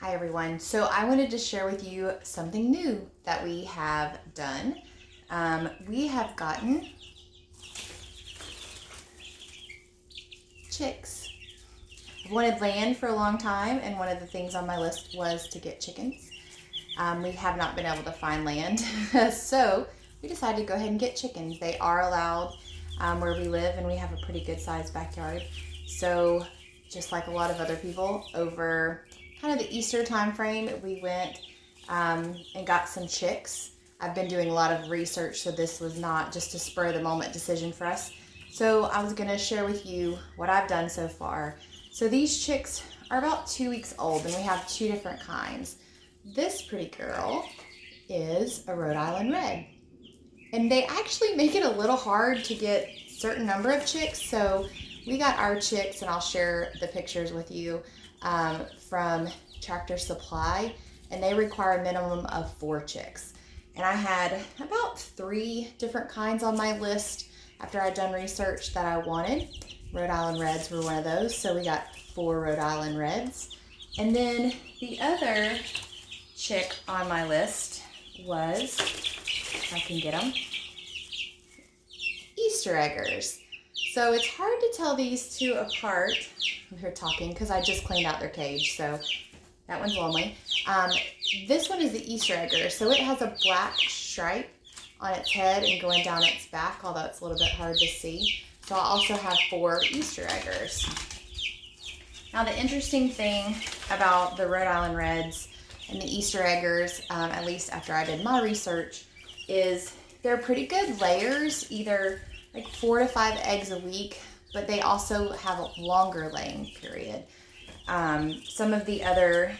Hi everyone. So I wanted to share with you something new that we have done. We have gotten chicks. I've wanted land for a long time, and one of the things on my list was to get chickens. We have not been able to find land, so we decided to go ahead and get chickens. They are allowed where we live, and we have a pretty good sized backyard. So just like a lot of other people, over kind of the Easter time frame, we went and got some chicks. I've been doing a lot of research, so this was not just a spur of the moment decision for us. So I was going to share with you what I've done so far. So these chicks are about 2 weeks old, and we have two different kinds. This pretty girl is a Rhode Island Red, and they actually make it a little hard to get a certain number of chicks. So we got our chicks, and I'll share the pictures with you, from Tractor Supply, and they require a minimum of 4 chicks. And I had about 3 different kinds on my list after I'd done research that I wanted. Rhode Island Reds were one of those, so we got 4 Rhode Island Reds. And then the other chick on my list was, if I can get them, Easter eggers. So it's hard to tell these two apart. They're talking because I just cleaned out their cage, so that one's lonely. This one is the Easter egger, so it has a black stripe on its head and going down its back, although it's a little bit hard to see. So I also have 4 Easter eggers. Now the interesting thing about the Rhode Island Reds and the Easter eggers, at least after I did my research, is they're pretty good layers, either like 4 to 5 eggs a week, but they also have a longer laying period. Some of the other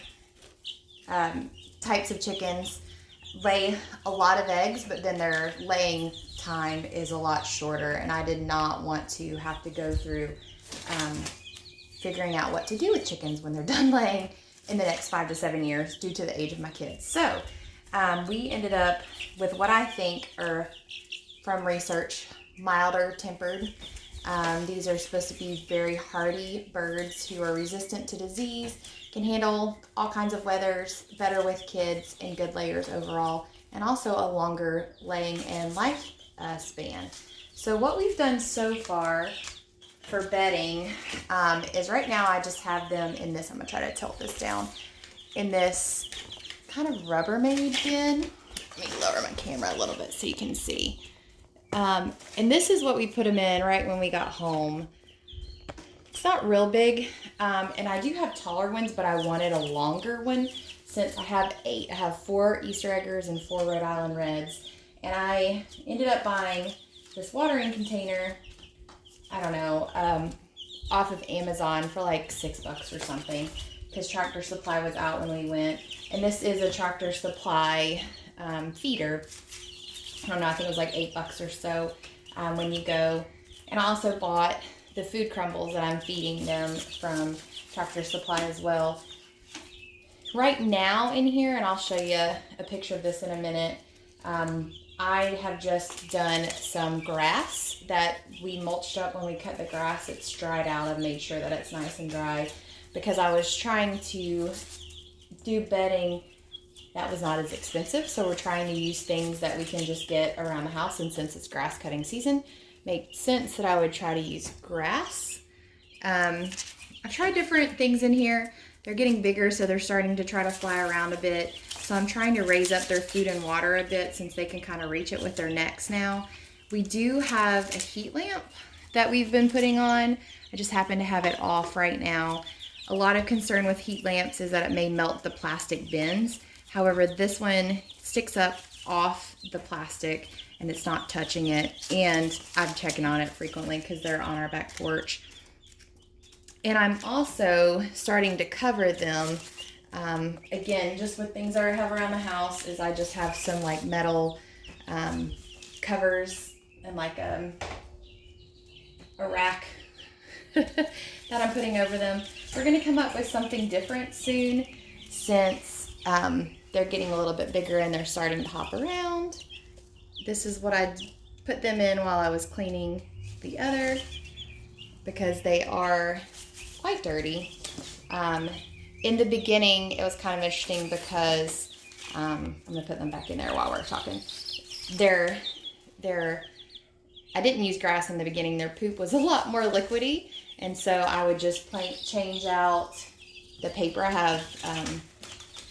types of chickens lay a lot of eggs, but then their laying time is a lot shorter, and I did not want to have to go through figuring out what to do with chickens when they're done laying in the next 5 to 7 years due to the age of my kids. So we ended up with what I think are, from research, milder tempered. These are supposed to be very hardy birds who are resistant to disease, can handle all kinds of weathers, better with kids, and good layers overall, and also a longer laying and life span. So what we've done so far for bedding is right now I just have them in this, I'm going to try to tilt this down, in this kind of Rubbermaid bin. Let me lower my camera a little bit so you can see. And this is what we put them in right when we got home. It's not real big, and I do have taller ones, but I wanted a longer one since I have 8. I have 4 Easter eggers and 4 Rhode Island Reds, and I ended up buying this watering container, I don't know, off of Amazon for like $6 or something, because Tractor Supply was out when we went. And this is a Tractor Supply feeder. I don't know, I think it was like $8 or so when you go. And I also bought the food crumbles that I'm feeding them from Tractor Supply as well. Right now in here, and I'll show you a picture of this in a minute, I have just done some grass that we mulched up when we cut the grass. It's dried out. I've made sure that it's nice and dry because I was trying to do bedding that was not as expensive, so we're trying to use things that we can just get around the house, and since it's grass cutting season, makes sense that I would try to use grass. I've tried different things in here. They're getting bigger, so they're starting to try to fly around a bit, so I'm trying to raise up their food and water a bit since they can kind of reach it with their necks now. We do have a heat lamp that we've been putting on. I just happen to have it off right now. A lot of concern with heat lamps is that it may melt the plastic bins. However, this one sticks up off the plastic and it's not touching it. And I'm checking on it frequently because they're on our back porch. And I'm also starting to cover them. Again, just with things that I have around the house, is I just have some like metal covers and like a rack that I'm putting over them. We're going to come up with something different soon since they're getting a little bit bigger and they're starting to hop around. This is what I put them in while I was cleaning the other, because they are quite dirty. in the beginning, it was kind of interesting because I'm gonna put them back in there while we're talking. I didn't use grass in the beginning. Their poop was a lot more liquidy, and so I would just change out the paper. I have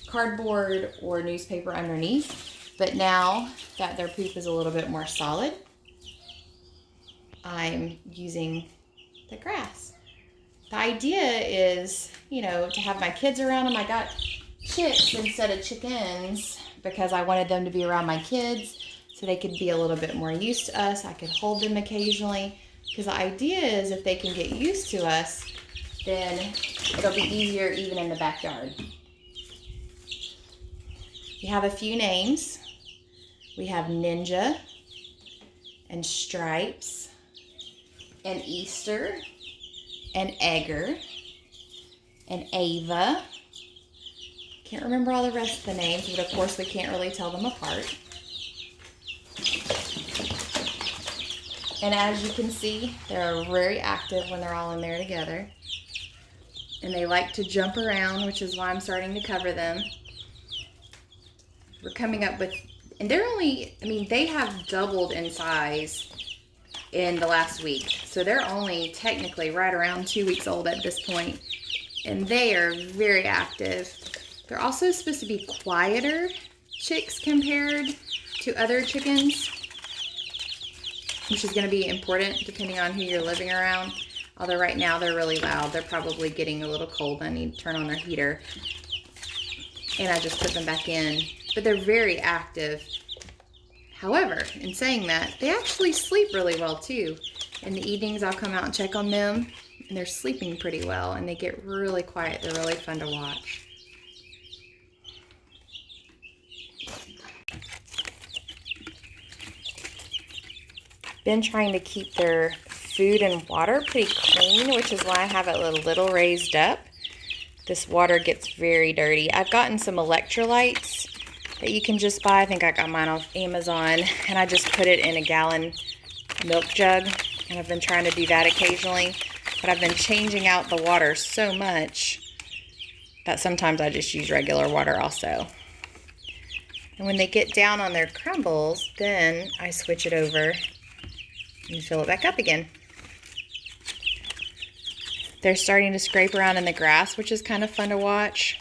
cardboard or newspaper underneath, but now that their poop is a little bit more solid, I'm using the grass. The idea is, you know, to have my kids around them. I got chicks instead of chickens because I wanted them to be around my kids so they could be a little bit more used to us. I could hold them occasionally, because the idea is if they can get used to us, then it'll be easier even in the backyard. We have a few names. We have Ninja and Stripes and Easter and Egger and Ava. Can't remember all the rest of the names, but of course we can't really tell them apart. And as you can see, they're very active when they're all in there together. And they like to jump around, which is why I'm starting to cover them. We're coming up with, and they're only, I mean, they have doubled in size in the last week. So they're only technically right around 2 weeks old at this point. And they are very active. They're also supposed to be quieter chicks compared to other chickens, which is going to be important depending on who you're living around. Although right now they're really loud. They're probably getting a little cold. I need to turn on their heater. And I just put them back in. But they're very active. However, in saying that, they actually sleep really well too. In the evenings I'll come out and check on them, and they're sleeping pretty well, and they get really quiet. They're really fun to watch. Been trying to keep their food and water pretty clean, which is why I have it a little raised up. This water gets very dirty. I've gotten some electrolytes that you can just buy. I think I got mine off Amazon, and I just put it in a gallon milk jug, and I've been trying to do that occasionally, but I've been changing out the water so much that sometimes I just use regular water also. And when they get down on their crumbles, then I switch it over and fill it back up again. They're starting to scrape around in the grass, which is kind of fun to watch.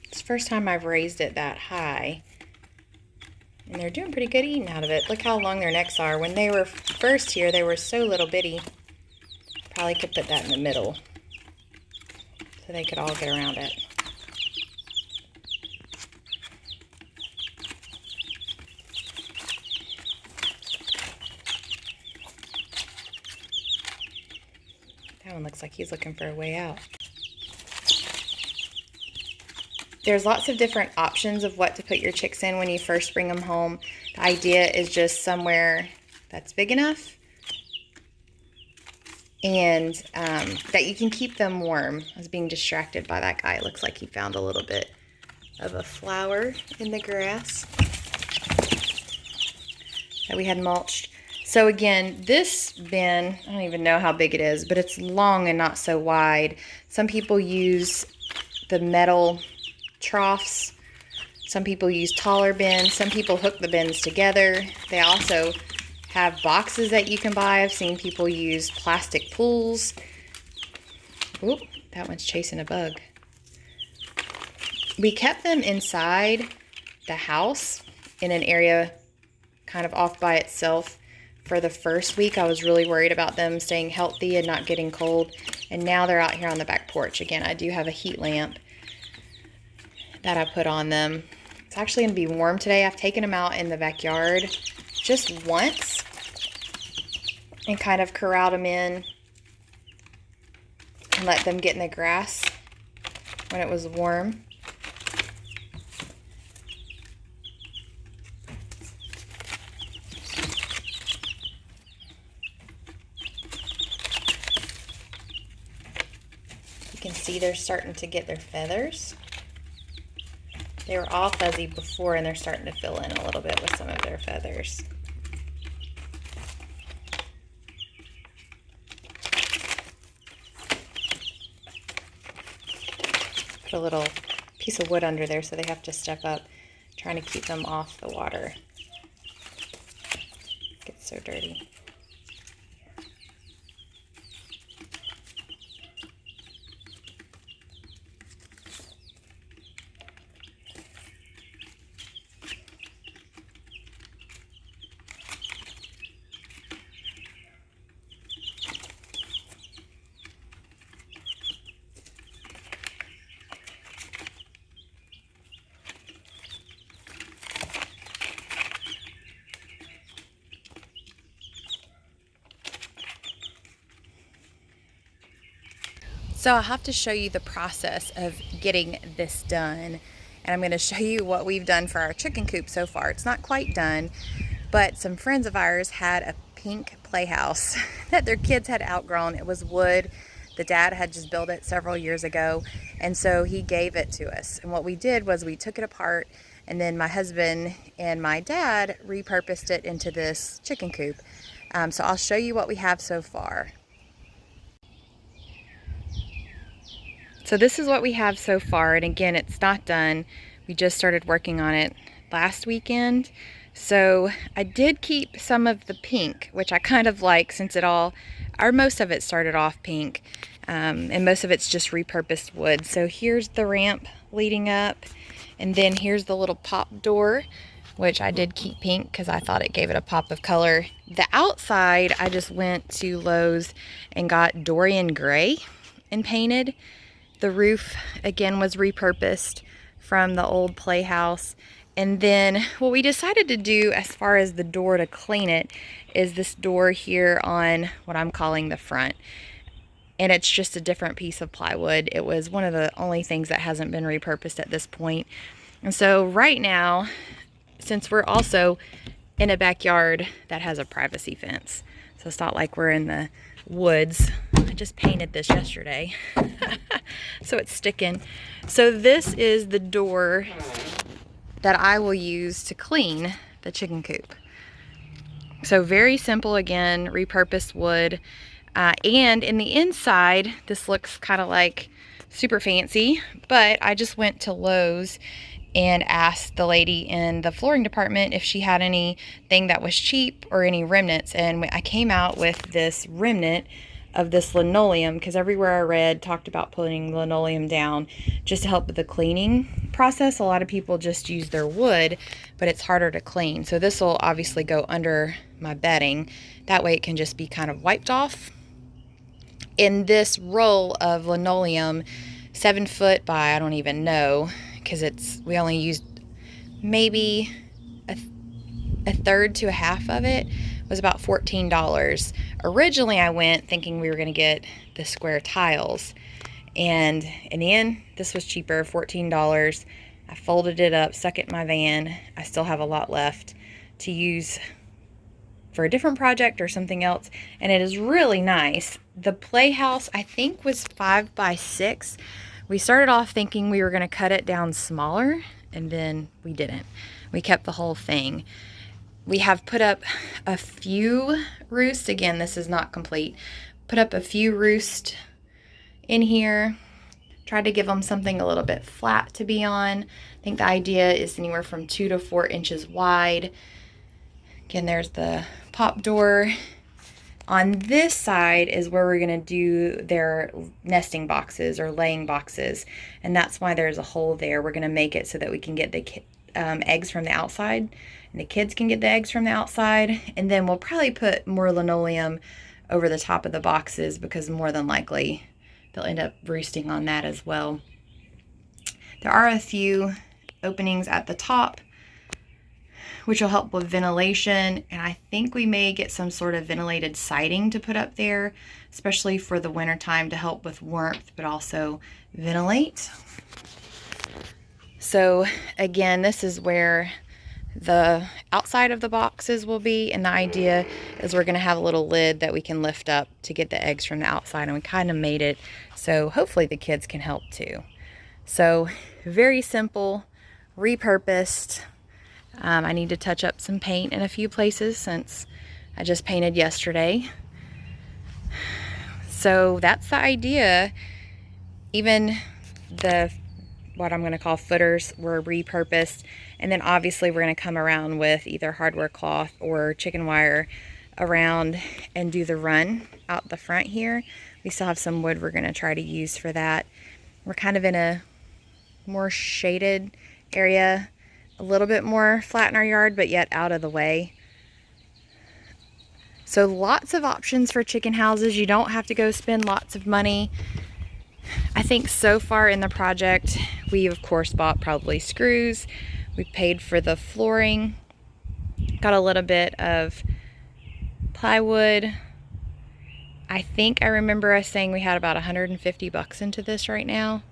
It's the first time I've raised it that high. And they're doing pretty good eating out of it. Look how long their necks are. When they were first here, they were so little bitty. Probably could put that in the middle so they could all get around it. That one looks like he's looking for a way out. There's lots of different options of what to put your chicks in when you first bring them home. The idea is just somewhere that's big enough and that you can keep them warm. I was being distracted by that guy. It looks like he found a little bit of a flower in the grass that we had mulched. So again, this bin, I don't even know how big it is, but it's long and not so wide. Some people use the metal troughs. Some people use taller bins. Some people hook the bins together. They also have boxes that you can buy. I've seen people use plastic pools. Oop, that one's chasing a bug. We kept them inside the house in an area kind of off by itself. For the first week, I was really worried about them staying healthy and not getting cold. And now they're out here on the back porch. Again, I do have a heat lamp that I put on them. It's actually going to be warm today. I've taken them out in the backyard just once and kind of corralled them in and let them get in the grass when it was warm. You can see they're starting to get their feathers. They were all fuzzy before, and they're starting to fill in a little bit with some of their feathers. Put a little piece of wood under there so they have to step up, trying to keep them off the water. It gets so dirty. So I'll have to show you the process of getting this done. And I'm going to show you what we've done for our chicken coop so far. It's not quite done, but some friends of ours had a pink playhouse that their kids had outgrown. It was wood. The dad had just built it several years ago, and so he gave it to us. And what we did was we took it apart, and then my husband and my dad repurposed it into this chicken coop. So I'll show you what we have so far. So this is what we have so far, and again, it's not done. We just started working on it last weekend. So I did keep some of the pink, which I kind of like, since most of it started off pink, and most of it's just repurposed wood. So here's the ramp leading up, and then here's the little pop door, which I did keep pink because I thought it gave it a pop of color. The outside, I just went to Lowe's and got Dorian Gray and painted. The roof, again, was repurposed from the old playhouse. And then what we decided to do as far as the door to clean it is this door here on what I'm calling the front. And it's just a different piece of plywood. It was one of the only things that hasn't been repurposed at this point. And so right now, since we're also in a backyard that has a privacy fence, so it's not like we're in the woods. I just painted this yesterday. So it's sticking. So this is the door that I will use to clean the chicken coop. So very simple, again, repurposed wood. And in the inside, this looks kind of like super fancy, but I just went to Lowe's and asked the lady in the flooring department if she had anything that was cheap or any remnants. And I came out with this remnant of this linoleum, because everywhere I read talked about putting linoleum down just to help with the cleaning process. A lot of people just use their wood, but it's harder to clean. So this will obviously go under my bedding. That way it can just be kind of wiped off. In this roll of linoleum, 7 foot by, I don't even know, because we only used maybe a third to a half of it, was about $14. Originally I went thinking we were going to get the square tiles, and in the end this was cheaper, $14. I folded it up, stuck it in my van. I still have a lot left to use for a different project or something else, and it is really nice. The playhouse, I think, was 5 by 6. We started off thinking we were going to cut it down smaller, and then we didn't. We kept the whole thing. We have put up a few roosts. Again, this is not complete. Put up a few roosts in here. Tried to give them something a little bit flat to be on. I think the idea is anywhere from 2 to 4 inches wide. Again, there's the pop door. On this side is where we're going to do their nesting boxes or laying boxes, and that's why there's a hole there. We're going to make it so that we can get the eggs from the outside, and the kids can get the eggs from the outside. And then we'll probably put more linoleum over the top of the boxes, because more than likely they'll end up roosting on that as well. There are a few openings at the top, which will help with ventilation, and I think we may get some sort of ventilated siding to put up there, especially for the winter time, to help with warmth but also ventilate. So again, this is where the outside of the boxes will be, and the idea is we're going to have a little lid that we can lift up to get the eggs from the outside, and we kind of made it so hopefully the kids can help too. So very simple, repurposed. I need to touch up some paint in a few places since I just painted yesterday. So that's the idea. Even the what I'm going to call footers were repurposed. And then obviously we're going to come around with either hardware cloth or chicken wire around and do the run out the front here. We still have some wood we're going to try to use for that. We're kind of in a more shaded area, a little bit more flat in our yard, but yet out of the way. So lots of options for chicken houses. You don't have to go spend lots of money. I think so far in the project, we of course bought probably screws. We paid for the flooring, got a little bit of plywood. I think I remember us saying we had about 150 bucks into this right now.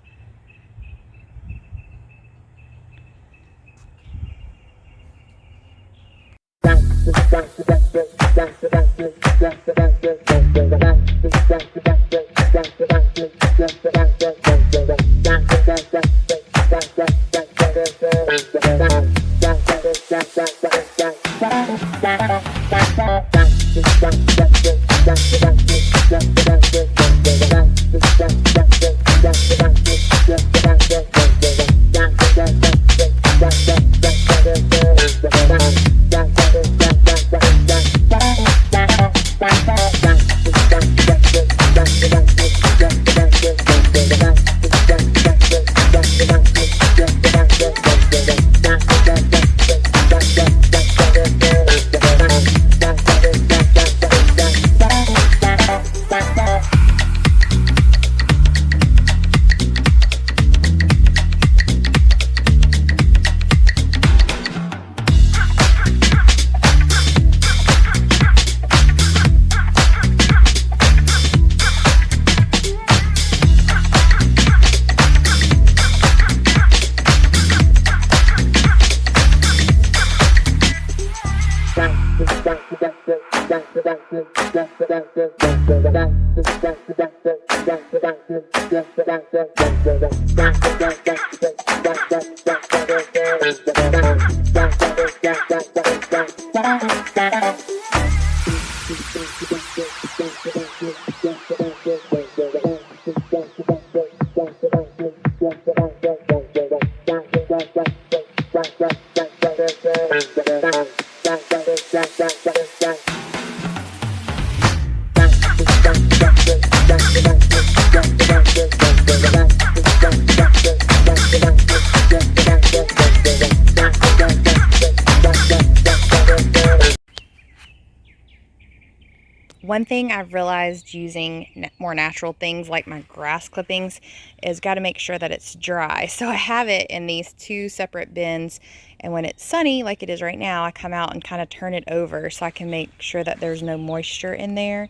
One thing I've realized using more natural things like my grass clippings is got to make sure that it's dry. So I have it in these two separate bins, and when it's sunny like it is right now, I come out and kind of turn it over so I can make sure that there's no moisture in there.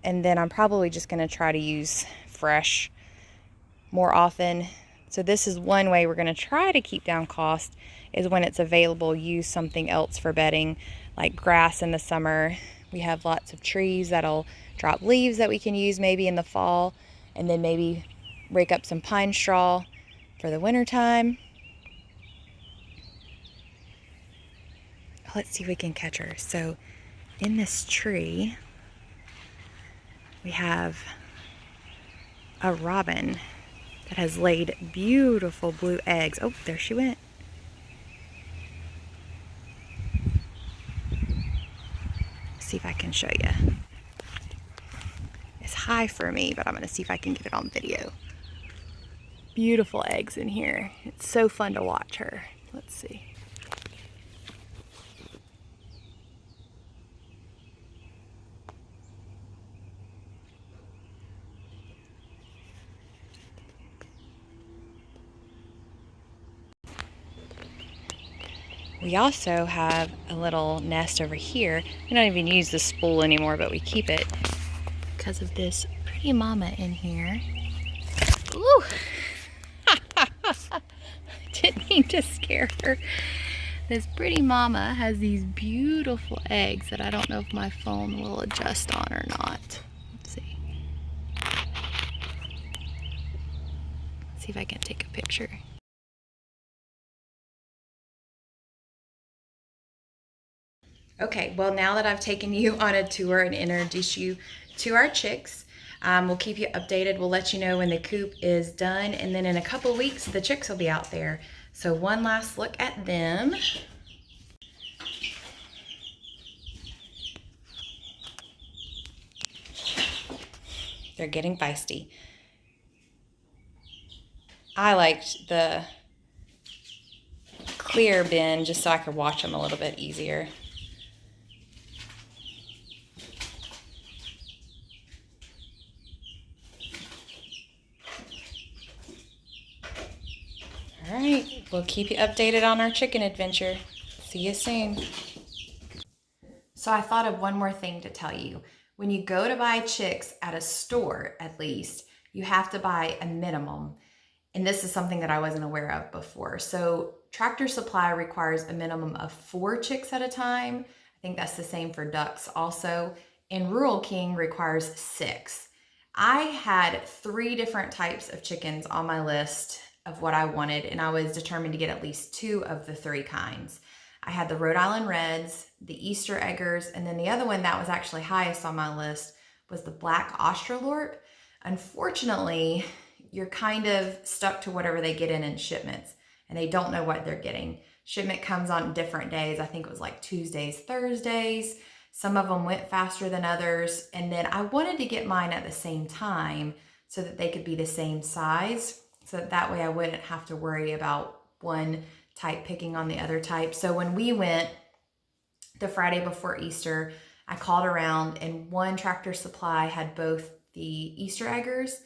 And then I'm probably just going to try to use fresh more often. So this is one way we're going to try to keep down cost, is when it's available, use something else for bedding, like grass in the summer. We have lots of trees that'll drop leaves that we can use maybe in the fall, and then maybe rake up some pine straw for the winter time. Let's see if we can catch her. So in this tree, we have a robin that has laid beautiful blue eggs. Oh, there she went. See if I can show you. It's high for me, but I'm going to see if I can get it on video. Beautiful eggs in here. It's so fun to watch her. Let's see. We also have a little nest over here. We don't even use the spool anymore, but we keep it because of this pretty mama in here. Ooh! Didn't mean to scare her. This pretty mama has these beautiful eggs that I don't know if my phone will adjust on or not. Let's see. See if I can take a picture. Okay, well, now that I've taken you on a tour and introduced you to our chicks, We'll keep you updated. We'll let you know when the coop is done, and then in a couple of weeks, the chicks will be out there. So one last look at them. They're getting feisty. I liked the clear bin just so I could watch them a little bit easier. All right, we'll keep you updated on our chicken adventure. See you soon. So I thought of one more thing to tell you. When you go to buy chicks at a store, at least, you have to buy a minimum. And this is something that I wasn't aware of before. So Tractor Supply requires a minimum of 4 chicks at a time. I think that's the same for ducks also. And Rural King requires 6. I had 3 different types of chickens on my list of what I wanted, and I was determined to get at least 2 of the 3 kinds. I had the Rhode Island Reds, the Easter Eggers, and then the other one that was actually highest on my list was the Black Australorp. Unfortunately, you're kind of stuck to whatever they get in shipments, and they don't know what they're getting. Shipment comes on different days. I think it was like Tuesdays, Thursdays. Some of them went faster than others, and then I wanted to get mine at the same time so that they could be the same size, so that way I wouldn't have to worry about one type picking on the other type. So when we went the Friday before Easter, I called around, and one Tractor Supply had both the Easter Eggers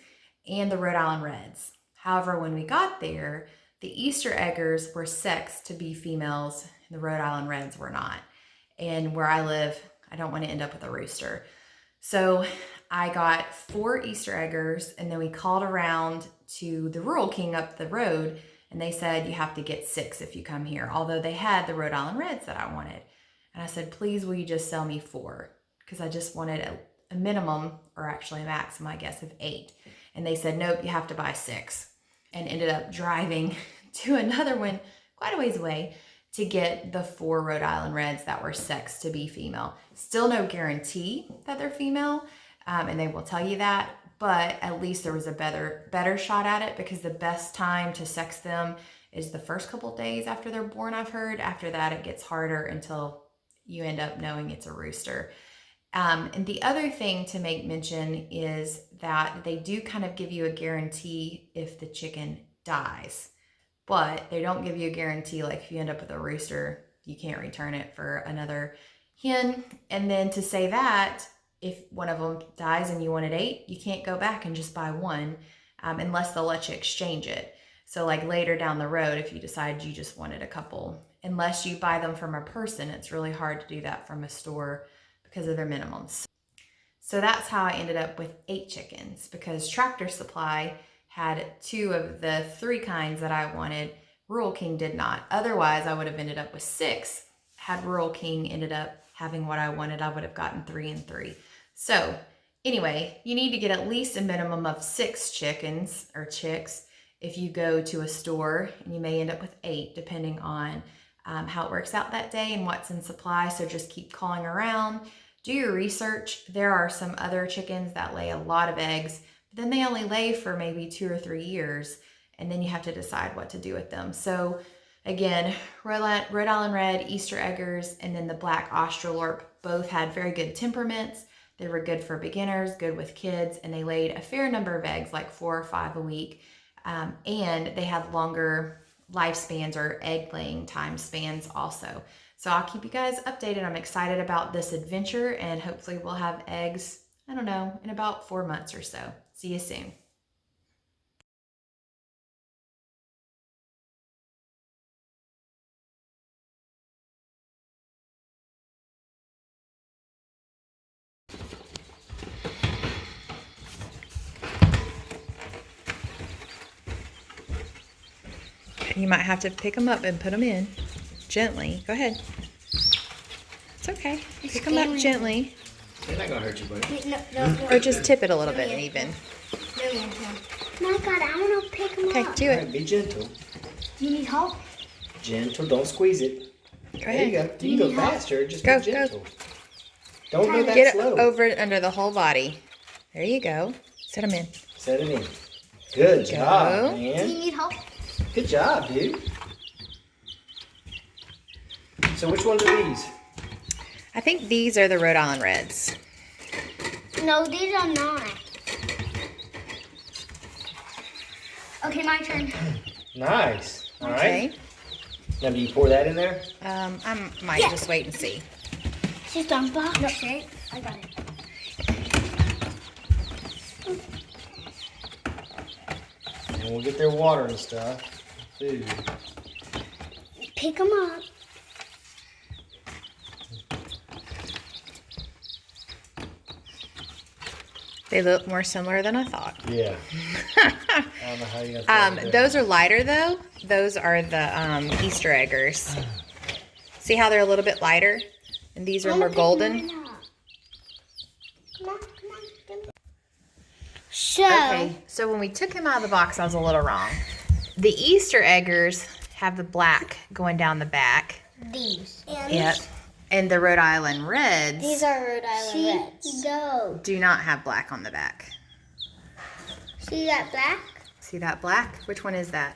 and the Rhode Island Reds. However, when we got there, the Easter Eggers were sexed to be females, and the Rhode Island Reds were not. And where I live, I don't want to end up with a rooster. So I got 4 Easter Eggers, and then we called around to the Rural King up the road, and they said you have to get 6 if you come here, although they had the Rhode Island Reds that I wanted. And I said, please, will you just sell me 4? Because I just wanted a minimum, or actually a maximum, I guess, of 8. And they said, nope, you have to buy 6. And ended up driving to another one quite a ways away to get the 4 Rhode Island Reds that were sexed to be female. Still no guarantee that they're female, and they will tell you that, but at least there was a better shot at it, because the best time to sex them is the first couple days after they're born, I've heard. After that, it gets harder until you end up knowing it's a rooster. And the other thing to make mention is that they do kind of give you a guarantee if the chicken dies, but they don't give you a guarantee like if you end up with a rooster, you can't return it for another hen. And then to say that, if one of them dies and you wanted 8, you can't go back and just buy 1 unless they'll let you exchange it. So like later down the road, if you decide you just wanted a couple, unless you buy them from a person, it's really hard to do that from a store because of their minimums. So that's how I ended up with 8 chickens, because Tractor Supply had 2 of the 3 kinds that I wanted. Rural King did not. Otherwise, I would have ended up with 6. Had Rural King ended up having what I wanted, I would have gotten 3 and 3. So anyway, you need to get at least a minimum of 6 chickens or chicks if you go to a store, and you may end up with 8 depending on how it works out that day and what's in supply. So just keep calling around, do your research. There are some other chickens that lay a lot of eggs, but then they only lay for maybe 2 or 3 years, and then you have to decide what to do with them. So again, Rhode Island Red, Easter Eggers, and then the Black Australorp both had very good temperaments. They were good for beginners, good with kids, and they laid a fair number of eggs, like 4 or 5 a week. And they have longer lifespans, or egg laying time spans also. So I'll keep you guys updated. I'm excited about this adventure, and hopefully we'll have eggs, I don't know, in about 4 months or so. See you soon. You might have to pick them up and put them in gently. Go ahead. It's okay. Pick them up gently. They're not gonna hurt you, buddy. No. Or just tip it a little bit even. My God, I want to pick them Okay, up. do All right, it. be gentle. Do you need help? Gentle, don't squeeze it. Go There you ahead. go. You can go faster, just Go, be gentle. go. Don't go that Get it slow. over under the whole body. There you go. Set them in. Set him in. Good job, Do you man. need help? Good job, dude. So which ones are these? I think these are the Rhode Island Reds. No, these are not. Okay, my turn. Nice. All Okay. right. Now, do you pour that in there? I might just wait and see. She's done box. No, I got it. And we'll get their water and stuff. Food. Pick them up. They look more similar than I thought. Yeah. I don't know how you're gonna. Those are lighter though. Those are the Easter eggers. See how they're a little bit lighter? And these are more golden. So, Okay, so when we took him out of the box, I was a little wrong. The Easter eggers have the black going down the back. these. Yep. And the Rhode Island Reds These are Rhode Island Reds. Go. do not have black on the back. See that black? See that black? Which one is that?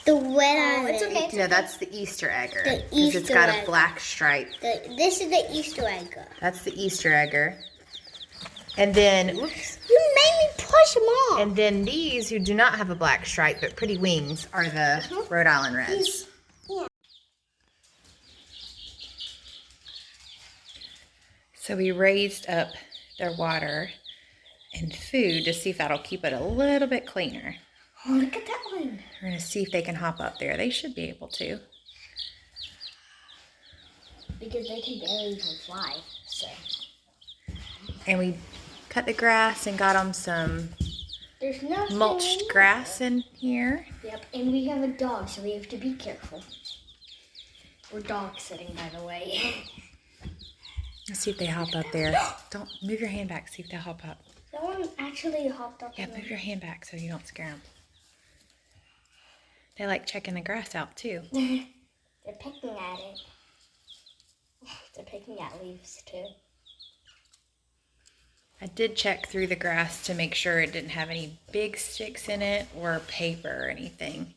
The Red Island. It's okay. No, that's the Easter egger. The Because it's got a Easter black stripe. This is the Easter egg. That's the Easter egger. And then, whoops. You made me push them off. And then these, who do not have a black stripe but pretty wings, are the Rhode Island Reds. Yeah. So we raised up their water and food to see if that'll keep it a little bit cleaner. Oh, look at that one. We're going to see if they can hop up there. They should be able to. Because they can barely even fly. So. And we cut the grass and got them some There's nothing. mulched grass in here. Yep, and we have a dog, so we have to be careful. We're dog sitting, by the way. Let's see if they hop up there. Don't move your hand back. See if they hop up. That one actually hopped up. Yeah, move your hand back so you don't scare them. They like checking the grass out too. They're picking at it. They're picking at leaves too. I did check through the grass to make sure it didn't have any big sticks in it or paper or anything.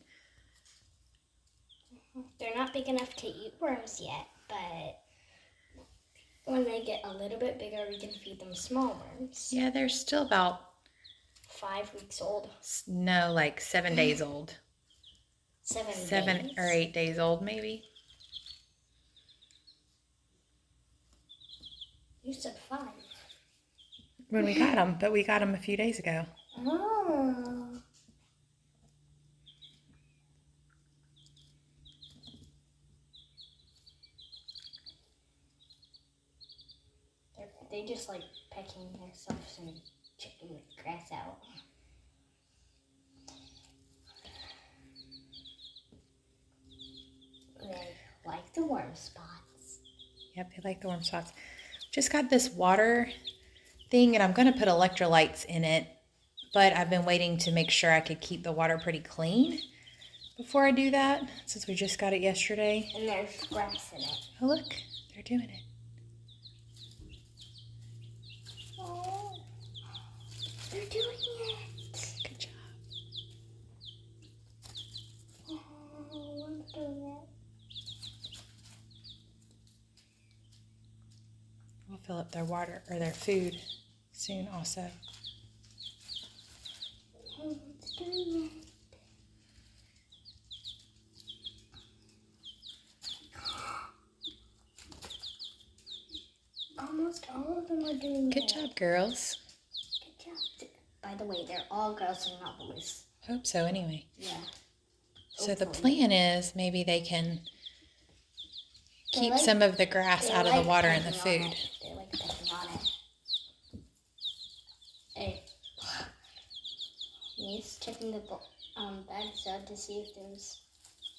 They're not big enough to eat worms yet, but when they get a little bit bigger, we can feed them small worms. Yeah, they're still about, 5 weeks old. no, like 7 days old. 7 days. Or 8 days old, maybe. You said 5. When we got them, but we got them a few days ago. Oh. They just like pecking themselves and checking the grass out. They like the warm spots. Yep, they like the warm spots. Just got this water thing, and I'm going to put electrolytes in it, but I've been waiting to make sure I could keep the water pretty clean before I do that, since we just got it yesterday. And there's grass in it. Oh, look, they're doing it. Oh, they're doing it. Good job. Oh, I'm doing it. We'll fill up their water or their food soon also. Oh, it's doing it. Almost all of them are doing Good it. job, girls. Good job. By the way, they're all girls and not boys. Hope so anyway. Yeah. So the Hopefully. plan is maybe they can They keep like- some of the grass They out of the like water and the pecking on food. it. They like pecking on it. Hey. He's checking the bags out to see if there's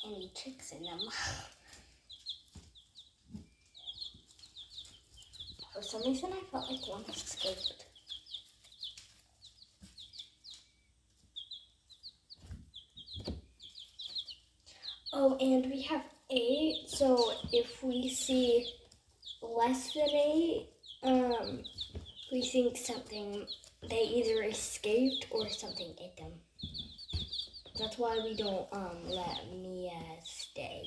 any chicks in them. For some reason, I felt like one escaped. Oh, and we have 8, so if we see less than 8, we think something they either escaped or something ate them. That's why we don't let Mia stay.